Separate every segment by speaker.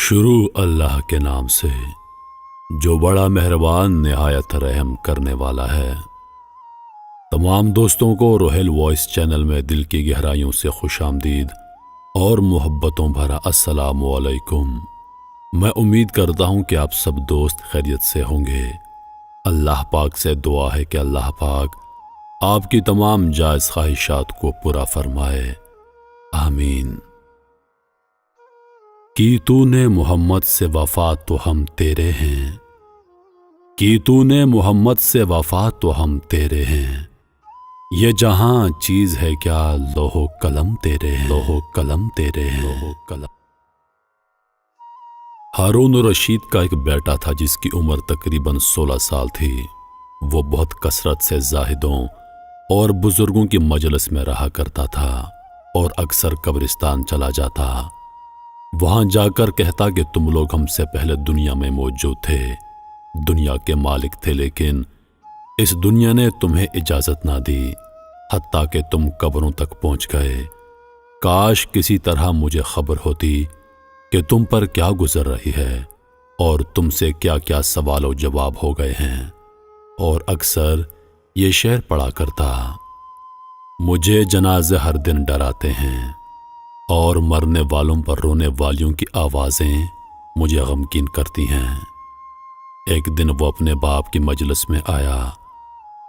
Speaker 1: شروع اللہ کے نام سے جو بڑا مہربان نہایت رحم کرنے والا ہے۔ تمام دوستوں کو روہیل وائس چینل میں دل کی گہرائیوں سے خوش آمدید اور محبتوں بھرا السلام علیکم۔ میں امید کرتا ہوں کہ آپ سب دوست خیریت سے ہوں گے۔ اللہ پاک سے دعا ہے کہ اللہ پاک آپ کی تمام جائز خواہشات کو پورا فرمائے، آمین۔ کی تو نے محمد سے وفا تو ہم تیرے ہیں، کی تو نے محمد سے وفا تو ہم تیرے ہیں، یہ جہاں چیز ہے کیا لوح و قلم تیرے ہیں، لوح و قلم تیرے ہیں، لوح و قلم۔ ہارون رشید کا ایک بیٹا تھا جس کی عمر تقریباً 16 سال تھی۔ وہ بہت کثرت سے زاہدوں اور بزرگوں کی مجلس میں رہا کرتا تھا اور اکثر قبرستان چلا جاتا۔ وہاں جا کر کہتا کہ تم لوگ ہم سے پہلے دنیا میں موجود تھے، دنیا کے مالک تھے، لیکن اس دنیا نے تمہیں اجازت نہ دی حتیٰ کہ تم قبروں تک پہنچ گئے۔ کاش کسی طرح مجھے خبر ہوتی کہ تم پر کیا گزر رہی ہے اور تم سے کیا کیا سوال و جواب ہو گئے ہیں۔ اور اکثر یہ شعر پڑھا کرتا، مجھے جنازے ہر دن ڈراتے ہیں اور مرنے والوں پر رونے والیوں کی آوازیں مجھے غمگین کرتی ہیں۔ ایک دن وہ اپنے باپ کی مجلس میں آیا۔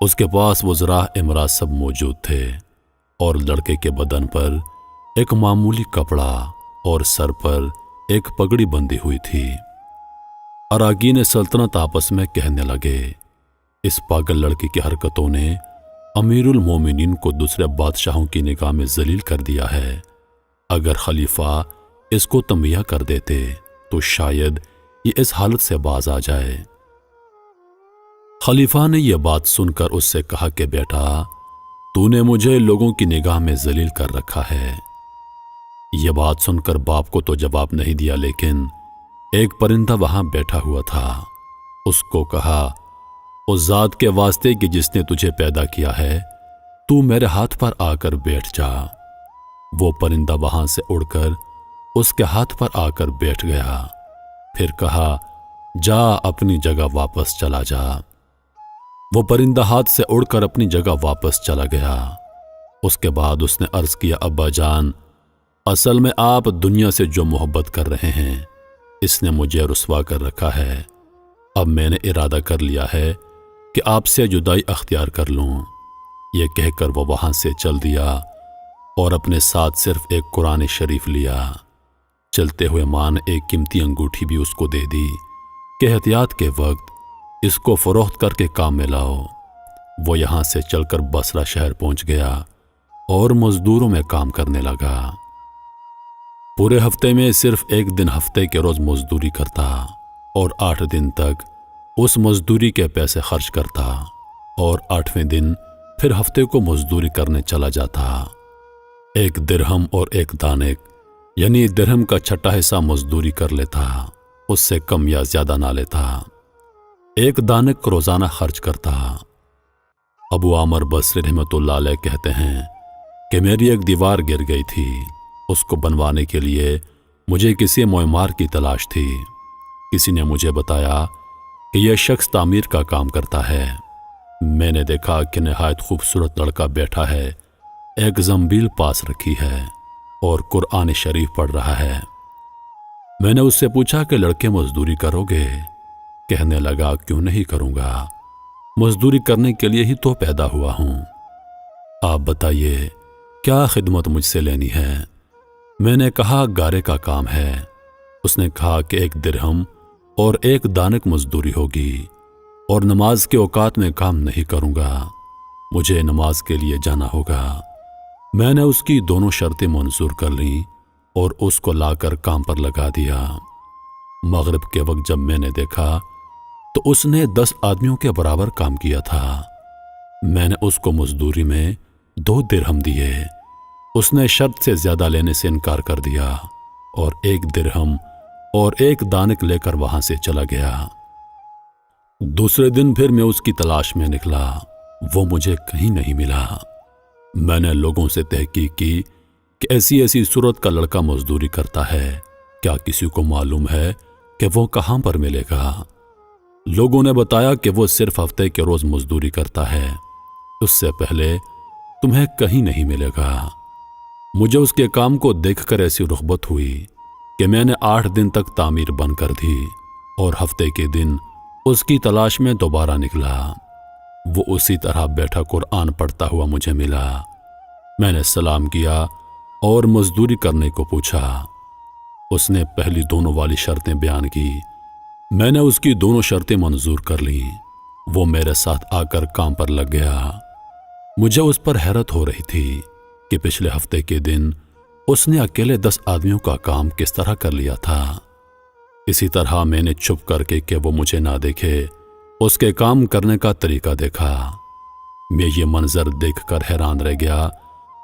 Speaker 1: اس کے پاس وزراء امراء سب موجود تھے اور لڑکے کے بدن پر ایک معمولی کپڑا اور سر پر ایک پگڑی بندھی ہوئی تھی۔ اراکین سلطنت آپس میں کہنے لگے، اس پاگل لڑکی کی حرکتوں نے امیر المومنین کو دوسرے بادشاہوں کی نگاہ میں ذلیل کر دیا ہے۔ اگر خلیفہ اس کو تنبیہ کر دیتے تو شاید یہ اس حالت سے باز آ جائے۔ خلیفہ نے یہ بات سن کر اس سے کہا کہ بیٹا، تو نے مجھے لوگوں کی نگاہ میں ذلیل کر رکھا ہے۔ یہ بات سن کر باپ کو تو جواب نہیں دیا، لیکن ایک پرندہ وہاں بیٹھا ہوا تھا۔ اس کو کہا، اس ذات کے واسطے کہ جس نے تجھے پیدا کیا ہے، تو میرے ہاتھ پر آ کر بیٹھ جا۔ وہ پرندہ وہاں سے اڑ کر اس کے ہاتھ پر آ کر بیٹھ گیا، پھر کہا، جا اپنی جگہ واپس چلا جا۔ وہ پرندہ ہاتھ سے اڑ کر اپنی جگہ واپس چلا گیا۔ اس کے بعد اس نے عرض کیا، ابا جان، اصل میں آپ دنیا سے جو محبت کر رہے ہیں اس نے مجھے رسوا کر رکھا ہے۔ اب میں نے ارادہ کر لیا ہے کہ آپ سے جدائی اختیار کر لوں۔ یہ کہہ کر وہ وہاں سے چل دیا اور اپنے ساتھ صرف ایک قرآن شریف لیا۔ چلتے ہوئے ماں نے ایک قیمتی انگوٹھی بھی اس کو دے دی کہ احتیاط کے وقت اس کو فروخت کر کے کام میں لاؤ۔ وہ یہاں سے چل کر بصرہ شہر پہنچ گیا اور مزدوروں میں کام کرنے لگا۔ پورے ہفتے میں صرف ایک دن ہفتے کے روز مزدوری کرتا اور 8 دن تک اس مزدوری کے پیسے خرچ کرتا، اور 8ویں دن پھر ہفتے کو مزدوری کرنے چلا جاتا۔ ایک درہم اور ایک دانک، یعنی درہم کا چھٹا حصہ مزدوری کر لیتا، اس سے کم یا زیادہ نہ لیتا۔ ایک دانک روزانہ خرچ کرتا۔ ابو عامر بصری رحمۃ اللہ علیہ کہتے ہیں کہ میری ایک دیوار گر گئی تھی، اس کو بنوانے کے لیے مجھے کسی معمار کی تلاش تھی۔ کسی نے مجھے بتایا کہ یہ شخص تعمیر کا کام کرتا ہے۔ میں نے دیکھا کہ نہایت خوبصورت لڑکا بیٹھا ہے، ایک زنبیل پاس رکھی ہے اور قرآن شریف پڑھ رہا ہے۔ میں نے اس سے پوچھا کہ لڑکے مزدوری کرو گے؟ کہنے لگا، کیوں نہیں کروں گا، مزدوری کرنے کے لیے ہی تو پیدا ہوا ہوں۔ آپ بتائیے کیا خدمت مجھ سے لینی ہے؟ میں نے کہا، گارے کا کام ہے۔ اس نے کہا کہ 1 درہم اور 1 دانک مزدوری ہوگی، اور نماز کے اوقات میں کام نہیں کروں گا، مجھے نماز کے لیے جانا ہوگا۔ میں نے اس کی دونوں شرطیں منظور کر لیں اور اس کو لا کر کام پر لگا دیا۔ مغرب کے وقت جب میں نے دیکھا تو اس نے 10 آدمیوں کے برابر کام کیا تھا۔ میں نے اس کو مزدوری میں 2 درہم دیے۔ اس نے شرط سے زیادہ لینے سے انکار کر دیا اور 1 درہم اور 1 دانک لے کر وہاں سے چلا گیا۔ دوسرے دن پھر میں اس کی تلاش میں نکلا، وہ مجھے کہیں نہیں ملا۔ میں نے لوگوں سے تحقیق کی کہ ایسی صورت کا لڑکا مزدوری کرتا ہے، کیا کسی کو معلوم ہے کہ وہ کہاں پر ملے گا؟ لوگوں نے بتایا کہ وہ صرف ہفتے کے روز مزدوری کرتا ہے، اس سے پہلے تمہیں کہیں نہیں ملے گا۔ مجھے اس کے کام کو دیکھ کر ایسی رغبت ہوئی کہ میں نے 8 دن تک تعمیر بند کر دی اور ہفتے کے دن اس کی تلاش میں دوبارہ نکلا۔ وہ اسی طرح بیٹھا قرآن پڑھتا ہوا مجھے ملا۔ میں نے سلام کیا اور مزدوری کرنے کو پوچھا۔ اس نے پہلی دونوں والی شرطیں بیان کی۔ میں نے اس کی دونوں شرطیں منظور کر لیں۔ وہ میرے ساتھ آ کر کام پر لگ گیا۔ مجھے اس پر حیرت ہو رہی تھی کہ پچھلے ہفتے کے دن اس نے اکیلے 10 آدمیوں کا کام کس طرح کر لیا تھا۔ اسی طرح میں نے چھپ کر کے کہ وہ مجھے نہ دیکھے اس کے کام کرنے کا طریقہ دیکھا۔ میں یہ منظر دیکھ کر حیران رہ گیا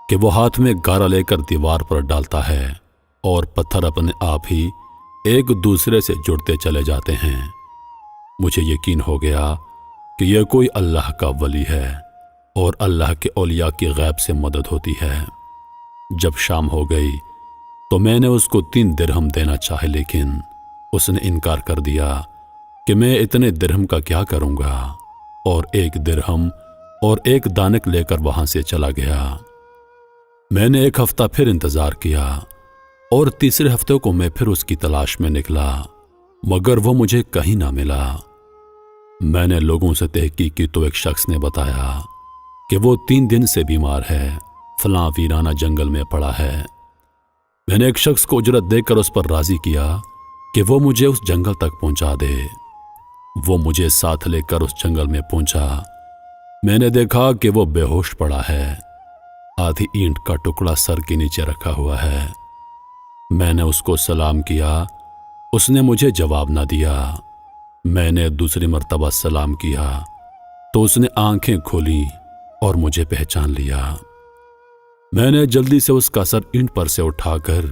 Speaker 1: کہ وہ ہاتھ میں گارا لے کر دیوار پر ڈالتا ہے اور پتھر اپنے آپ ہی ایک دوسرے سے جڑتے چلے جاتے ہیں۔ مجھے یقین ہو گیا کہ یہ کوئی اللہ کا ولی ہے اور اللہ کے اولیاء کی غیب سے مدد ہوتی ہے۔ جب شام ہو گئی تو میں نے اس کو 3 درہم دینا چاہے، لیکن اس نے انکار کر دیا کہ میں اتنے درہم کا کیا کروں گا، اور 1 درہم اور 1 دانک لے کر وہاں سے چلا گیا۔ میں نے 1 ہفتہ پھر انتظار کیا اور تیسرے ہفتے کو میں پھر اس کی تلاش میں نکلا، مگر وہ مجھے کہیں نہ ملا۔ میں نے لوگوں سے تحقیق کی تو ایک شخص نے بتایا کہ وہ 3 دن سے بیمار ہے، فلاں ویرانہ جنگل میں پڑا ہے۔ میں نے ایک شخص کو اجرت دے کر اس پر راضی کیا کہ وہ مجھے اس جنگل تک پہنچا دے۔ وہ مجھے ساتھ لے کر اس جنگل میں پہنچا۔ میں نے دیکھا کہ وہ بے ہوش پڑا ہے، آدھی اینٹ کا ٹکڑا سر کے نیچے رکھا ہوا ہے۔ میں نے اس کو سلام کیا، اس نے مجھے جواب نہ دیا۔ میں نے دوسری مرتبہ سلام کیا تو اس نے آنکھیں کھولیں اور مجھے پہچان لیا۔ میں نے جلدی سے اس کا سر اینٹ پر سے اٹھا کر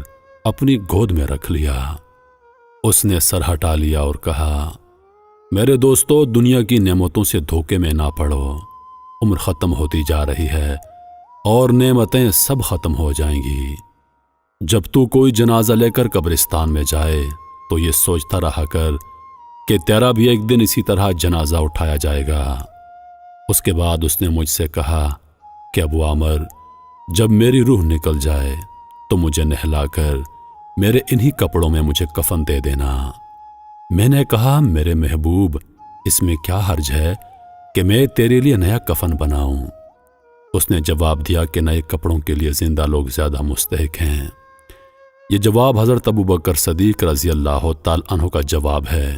Speaker 1: اپنی گود میں رکھ لیا۔ اس نے سر ہٹا لیا اور کہا، میرے دوستو، دنیا کی نعمتوں سے دھوکے میں نہ پڑو۔ عمر ختم ہوتی جا رہی ہے اور نعمتیں سب ختم ہو جائیں گی۔ جب تو کوئی جنازہ لے کر قبرستان میں جائے تو یہ سوچتا رہا کر کہ تیرا بھی ایک دن اسی طرح جنازہ اٹھایا جائے گا۔ اس کے بعد اس نے مجھ سے کہا کہ ابو عامر، جب میری روح نکل جائے تو مجھے نہلا کر میرے انہی کپڑوں میں مجھے کفن دے دینا۔ میں نے کہا، میرے محبوب، اس میں کیا حرج ہے کہ میں تیرے لیے نیا کفن بناؤں؟ اس نے جواب دیا کہ نئے کپڑوں کے لیے زندہ لوگ زیادہ مستحق ہیں۔ یہ جواب حضرت ابوبکر صدیق رضی اللہ تعالی عنہ کا جواب ہے۔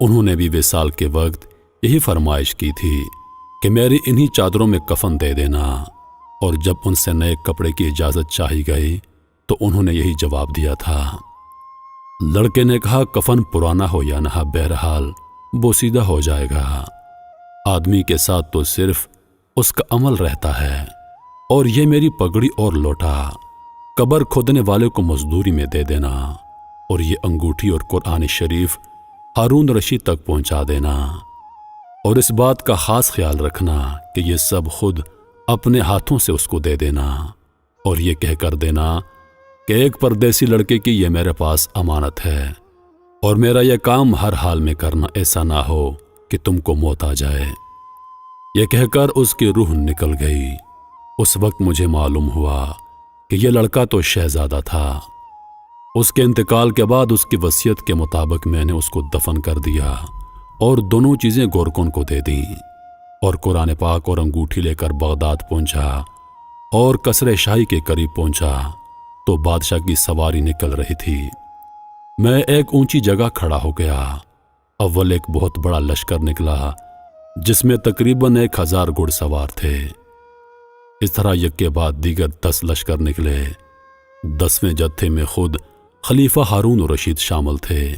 Speaker 1: انہوں نے بھی وصال کے وقت یہی فرمائش کی تھی کہ میری انہی چادروں میں کفن دے دینا، اور جب ان سے نئے کپڑے کی اجازت چاہی گئی تو انہوں نے یہی جواب دیا تھا۔ لڑکے نے کہا، کفن پرانا ہو یا نہ، بہرحال بوسیدہ ہو جائے گا۔ آدمی کے ساتھ تو صرف اس کا عمل رہتا ہے، اور یہ میری پگڑی اور لوٹا قبر کھودنے والے کو مزدوری میں دے دینا، اور یہ انگوٹھی اور قرآن شریف ہارون رشید تک پہنچا دینا، اور اس بات کا خاص خیال رکھنا کہ یہ سب خود اپنے ہاتھوں سے اس کو دے دینا، اور یہ کہہ کر دینا کہ ایک پردیسی لڑکے کی یہ میرے پاس امانت ہے، اور میرا یہ کام ہر حال میں کرنا، ایسا نہ ہو کہ تم کو موت آ جائے۔ یہ کہہ کر اس کی روح نکل گئی۔ اس وقت مجھے معلوم ہوا کہ یہ لڑکا تو شہزادہ تھا۔ اس کے انتقال کے بعد اس کی وصیت کے مطابق میں نے اس کو دفن کر دیا اور دونوں چیزیں گورکن کو دے دیں، اور قرآن پاک اور انگوٹھی لے کر بغداد پہنچا، اور قصر شاہی کے قریب پہنچا تو بادشاہ کی سواری نکل رہی تھی۔ میں ایک اونچی جگہ کھڑا ہو گیا۔ اول ایک بہت بڑا لشکر نکلا جس میں تقریباً 1000 گھڑ سوار تھے۔ اس طرح یک کے بعد دیگر 10 لشکر نکلے۔ 10ویں جتھے میں خود خلیفہ ہارون رشید شامل تھے۔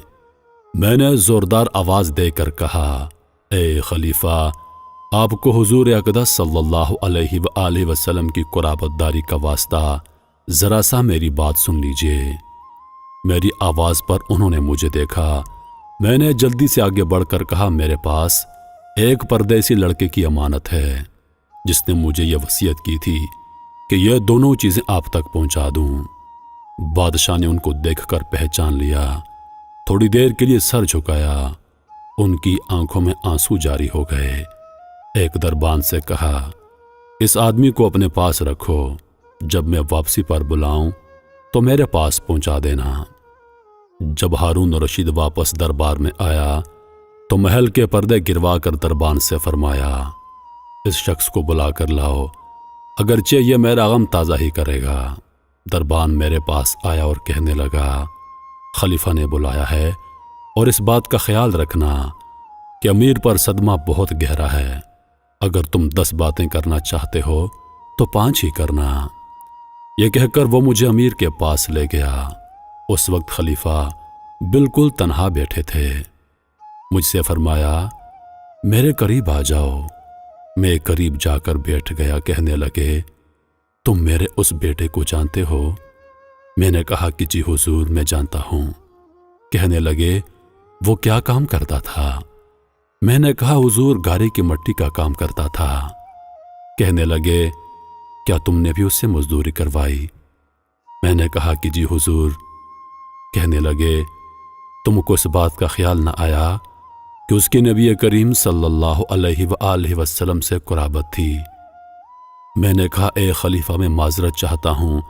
Speaker 1: میں نے زوردار آواز دے کر کہا، اے خلیفہ، آپ کو حضور اقدس صلی اللہ علیہ وآلہ وسلم کی قرابت داری کا واسطہ، ذرا سا میری بات سن لیجئے۔ میری آواز پر انہوں نے مجھے دیکھا۔ میں نے جلدی سے آگے بڑھ کر کہا، میرے پاس ایک پردیسی لڑکے کی امانت ہے جس نے مجھے یہ وصیت کی تھی کہ یہ دونوں چیزیں آپ تک پہنچا دوں۔ بادشاہ نے ان کو دیکھ کر پہچان لیا، تھوڑی دیر کے لیے سر جھکایا، ان کی آنکھوں میں آنسو جاری ہو گئے۔ ایک دربان سے کہا، اس آدمی کو اپنے پاس رکھو، جب میں واپسی پر بلاؤں تو میرے پاس پہنچا دینا۔ جب ہارون رشید واپس دربار میں آیا تو محل کے پردے گروا کر دربان سے فرمایا، اس شخص کو بلا کر لاؤ، اگرچہ یہ میرا غم تازہ ہی کرے گا۔ دربان میرے پاس آیا اور کہنے لگا، خلیفہ نے بلایا ہے اور اس بات کا خیال رکھنا کہ امیر پر صدمہ بہت گہرا ہے، اگر تم 10 باتیں کرنا چاہتے ہو تو 5 ہی کرنا۔ یہ کہہ کر وہ مجھے امیر کے پاس لے گیا۔ اس وقت خلیفہ بالکل تنہا بیٹھے تھے۔ مجھ سے فرمایا، میرے قریب آ جاؤ۔ میں قریب جا کر بیٹھ گیا۔ کہنے لگے، تم میرے اس بیٹے کو جانتے ہو؟ میں نے کہا کہ جی حضور، میں جانتا ہوں۔ کہنے لگے، وہ کیا کام کرتا تھا؟ میں نے کہا، حضور گارے کی مٹی کا کام کرتا تھا۔ کہنے لگے، کیا تم نے بھی اس سے مزدوری کروائی؟ میں نے کہا کہ جی حضور۔ کہنے لگے، تم کو اس بات کا خیال نہ آیا کہ اس کی نبی کریم صلی اللہ علیہ وآلہ وسلم سے قرابت تھی؟ میں نے کہا، اے خلیفہ، میں معذرت چاہتا ہوں،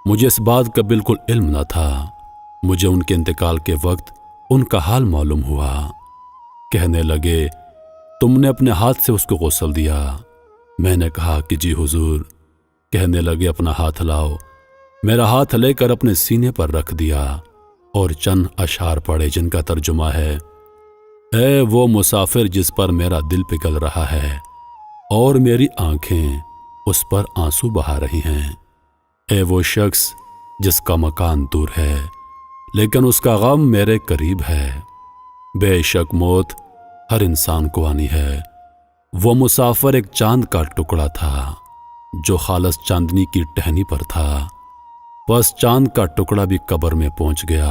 Speaker 1: مجھے اس بات کا بالکل علم نہ تھا۔ مجھے ان کے انتقال کے وقت ان کا حال معلوم ہوا۔ کہنے لگے، تم نے اپنے ہاتھ سے اس کو غسل دیا؟ میں نے کہا کہ جی حضور۔ کہنے لگے، اپنا ہاتھ لاؤ۔ میرا ہاتھ لے کر اپنے سینے پر رکھ دیا اور چند اشعار پڑھے جن کا ترجمہ ہے، اے وہ مسافر جس پر میرا دل پگھل رہا ہے اور میری آنکھیں اس پر آنسو بہا رہی ہیں، اے وہ شخص جس کا مکان دور ہے لیکن اس کا غم میرے قریب ہے۔ بے شک موت ہر انسان کو آنی ہے۔ وہ مسافر ایک چاند کا ٹکڑا تھا جو خالص چاندنی کی ٹہنی پر تھا، بس چاند کا ٹکڑا بھی قبر میں پہنچ گیا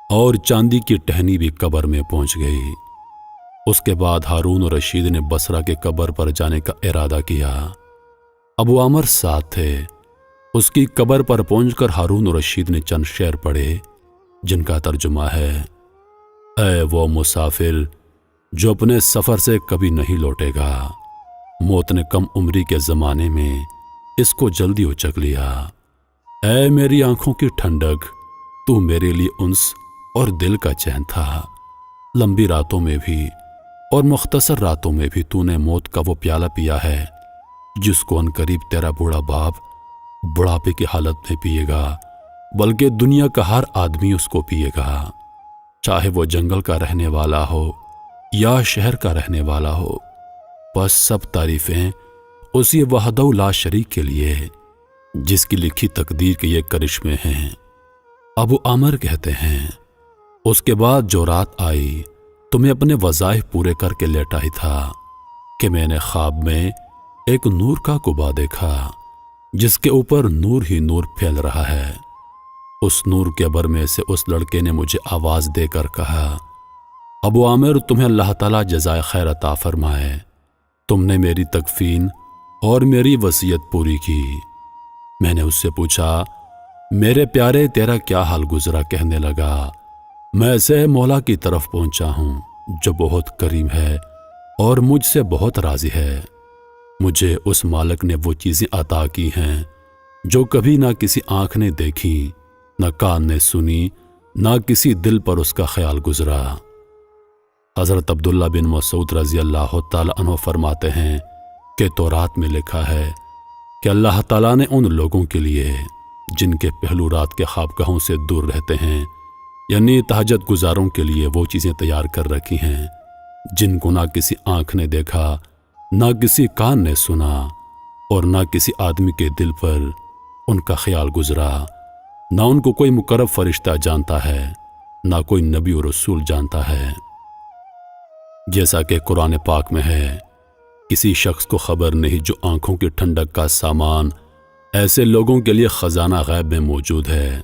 Speaker 1: اور چاندی کی ٹہنی بھی قبر میں پہنچ گئی۔ اس کے بعد ہارون رشید نے بصرہ کے قبر پر جانے کا ارادہ کیا۔ ابو عامر ساتھ تھے۔ اس کی قبر پر پہنچ کر ہارون رشید نے چند شعر پڑھے جن کا ترجمہ ہے، اے وہ مسافر جو اپنے سفر سے کبھی نہیں لوٹے گا، موت نے کم عمری کے زمانے میں اس کو جلدی اچک لیا۔ اے میری آنکھوں کی ٹھنڈک، تو میرے لیے انس اور دل کا چین تھا۔ لمبی راتوں میں بھی اور مختصر راتوں میں بھی تو نے موت کا وہ پیالہ پیا ہے جس کو ان قریب تیرا بوڑھا باپ بڑھاپے کی حالت میں پیے گا، بلکہ دنیا کا ہر آدمی اس کو پیے گا، چاہے وہ جنگل کا رہنے والا ہو یا شہر کا رہنے والا ہو۔ بس سب تعریفیں اسی وحدہ لا شریک کے لیے جس کی لکھی تقدیر کے یہ کرشمے ہیں۔ ابو عامر کہتے ہیں، اس کے بعد جو رات آئی تو میں اپنے وظائف پورے کر کے لیٹا ہی تھا کہ میں نے خواب میں ایک نور کا کعبہ دیکھا جس کے اوپر نور ہی نور پھیل رہا ہے۔ اس نور کے بر میں سے اس لڑکے نے مجھے آواز دے کر کہا، ابو عامر، تمہیں اللہ تعالیٰ جزائے خیر عطا فرمائے، تم نے میری تکفین اور میری وصیت پوری کی۔ میں نے اس سے پوچھا، میرے پیارے تیرا کیا حال گزرا؟ کہنے لگا، میں ایسے مولا کی طرف پہنچا ہوں جو بہت کریم ہے اور مجھ سے بہت راضی ہے۔ مجھے اس مالک نے وہ چیزیں عطا کی ہیں جو کبھی نہ کسی آنکھ نے دیکھی، نہ کان نے سنی، نہ کسی دل پر اس کا خیال گزرا۔ حضرت عبداللہ بن مسعود رضی اللہ تعالیٰ عنہ فرماتے ہیں کہ تورات میں لکھا ہے کہ اللہ تعالیٰ نے ان لوگوں کے لیے جن کے پہلو رات کے خوابگاہوں سے دور رہتے ہیں، یعنی تہجد گزاروں کے لیے وہ چیزیں تیار کر رکھی ہیں جن کو نہ کسی آنکھ نے دیکھا، نہ کسی کان نے سنا اور نہ کسی آدمی کے دل پر ان کا خیال گزرا۔ نہ ان کو کوئی مقرب فرشتہ جانتا ہے، نہ کوئی نبی و رسول جانتا ہے۔ جیسا کہ قرآن پاک میں ہے، کسی شخص کو خبر نہیں جو آنکھوں کی ٹھنڈک کا سامان ایسے لوگوں کے لیے خزانہ غیب میں موجود ہے۔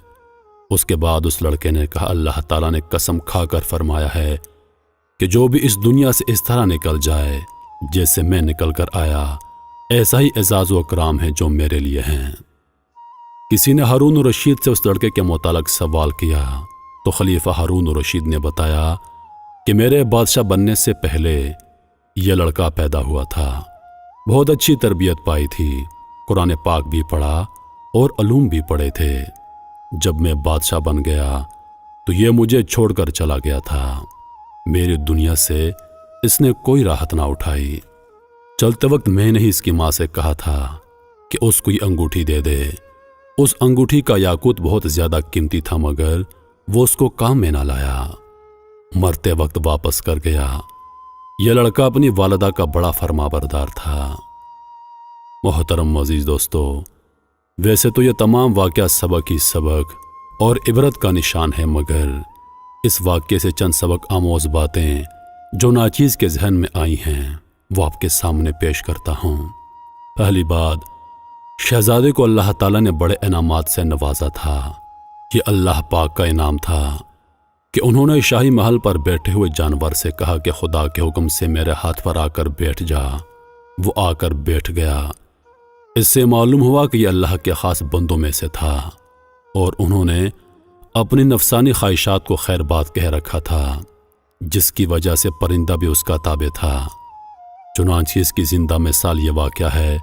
Speaker 1: اس کے بعد اس لڑکے نے کہا، اللہ تعالیٰ نے قسم کھا کر فرمایا ہے کہ جو بھی اس دنیا سے اس طرح نکل جائے جیسے میں نکل کر آیا، ایسا ہی اعزاز و اکرام ہے جو میرے لیے ہیں۔ کسی نے ہارون الرشید سے اس لڑکے کے متعلق سوال کیا تو خلیفہ ہارون الرشید نے بتایا کہ میرے بادشاہ بننے سے پہلے یہ لڑکا پیدا ہوا تھا۔ بہت اچھی تربیت پائی تھی، قرآن پاک بھی پڑھا اور علوم بھی پڑھے تھے۔ جب میں بادشاہ بن گیا تو یہ مجھے چھوڑ کر چلا گیا تھا۔ میری دنیا سے اس نے کوئی راحت نہ اٹھائی۔ چلتے وقت میں نے ہی اس کی ماں سے کہا تھا کہ اس کو یہ انگوٹھی دے دے۔ اس انگوٹھی کا یاقوت بہت زیادہ قیمتی تھا مگر وہ اس کو کام میں نہ لایا۔ مرتے وقت واپس کر گیا۔ یہ لڑکا اپنی والدہ کا بڑا فرما بردار تھا۔ محترم عزیز دوستو، ویسے تو یہ تمام واقعہ سبق ہی سبق اور عبرت کا نشان ہے، مگر اس واقعے سے چند سبق آموز باتیں جو ناچیز کے ذہن میں آئی ہیں وہ آپ کے سامنے پیش کرتا ہوں۔ پہلی بات، شہزادے کو اللہ تعالیٰ نے بڑے انعامات سے نوازا تھا۔ یہ اللہ پاک کا انعام تھا کہ انہوں نے شاہی محل پر بیٹھے ہوئے جانور سے کہا کہ خدا کے حکم سے میرے ہاتھ پر آ کر بیٹھ جا۔ وہ آ کر بیٹھ گیا۔ اس سے معلوم ہوا کہ یہ اللہ کے خاص بندوں میں سے تھا اور انہوں نے اپنی نفسانی خواہشات کو خیر بات کہہ رکھا تھا، جس کی وجہ سے پرندہ بھی اس کا تابع تھا۔ چنانچہ اس کی زندہ مثال یہ واقعہ ہے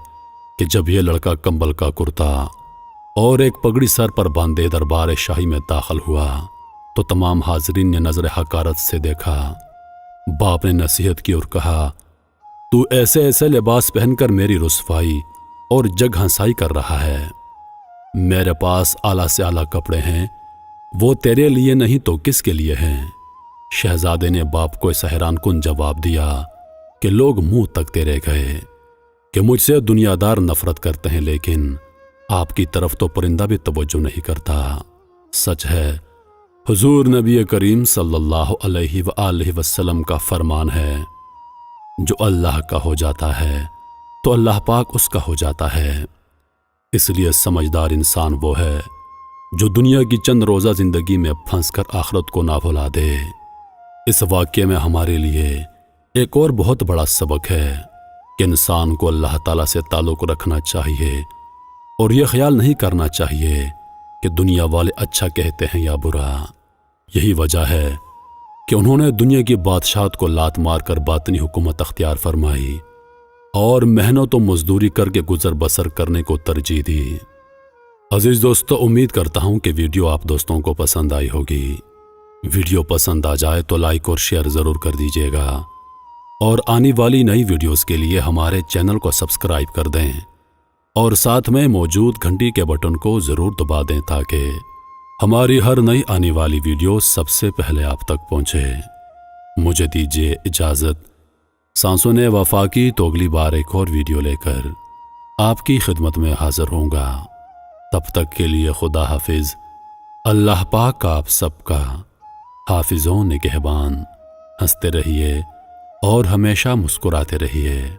Speaker 1: کہ جب یہ لڑکا کمبل کا کرتا اور ایک پگڑی سر پر باندھے دربار شاہی میں داخل ہوا تو تمام حاضرین نے نظر حقارت سے دیکھا۔ باپ نے نصیحت کی اور کہا، تو ایسے ایسے لباس پہن کر میری رسوائی اور جگ ہنسائی کر رہا ہے۔ میرے پاس اعلیٰ سے اعلیٰ کپڑے ہیں، وہ تیرے لیے نہیں تو کس کے لیے ہیں؟ شہزادے نے باپ کو اس حیران کن جواب دیا کہ لوگ منہ تکتے رہ گئے کہ مجھ سے دنیا دار نفرت کرتے ہیں، لیکن آپ کی طرف تو پرندہ بھی توجہ نہیں کرتا۔ سچ ہے، حضور نبی کریم صلی اللہ علیہ وآلہ وسلم کا فرمان ہے، جو اللہ کا ہو جاتا ہے تو اللہ پاک اس کا ہو جاتا ہے۔ اس لیے سمجھدار انسان وہ ہے جو دنیا کی چند روزہ زندگی میں پھنس کر آخرت کو نہ بھلا دے۔ اس واقعے میں ہمارے لیے ایک اور بہت بڑا سبق ہے کہ انسان کو اللہ تعالیٰ سے تعلق رکھنا چاہیے اور یہ خیال نہیں کرنا چاہیے کہ دنیا والے اچھا کہتے ہیں یا برا۔ یہی وجہ ہے کہ انہوں نے دنیا کی بادشاہت کو لات مار کر باطنی حکومت اختیار فرمائی اور محنت و مزدوری کر کے گزر بسر کرنے کو ترجیح دی۔ عزیز دوستو، امید کرتا ہوں کہ ویڈیو آپ دوستوں کو پسند آئی ہوگی۔ ویڈیو پسند آ جائے تو لائک اور شیئر ضرور کر دیجیے گا اور آنے والی نئی ویڈیوز کے لیے ہمارے چینل کو سبسکرائب کر دیں اور ساتھ میں موجود گھنٹی کے بٹن کو ضرور دبا دیں تاکہ ہماری ہر نئی آنے والی ویڈیو سب سے پہلے آپ تک پہنچے۔ مجھے دیجیے اجازت، سانسوں نے وفا کی تو اگلی بار ایک اور ویڈیو لے کر آپ کی خدمت میں حاضر ہوں گا۔ تب تک کے لیے خدا حافظ۔ اللہ پاک آپ سب کا حافظ و نگہبان۔ ہنستے رہیے اور ہمیشہ مسکراتے رہیے۔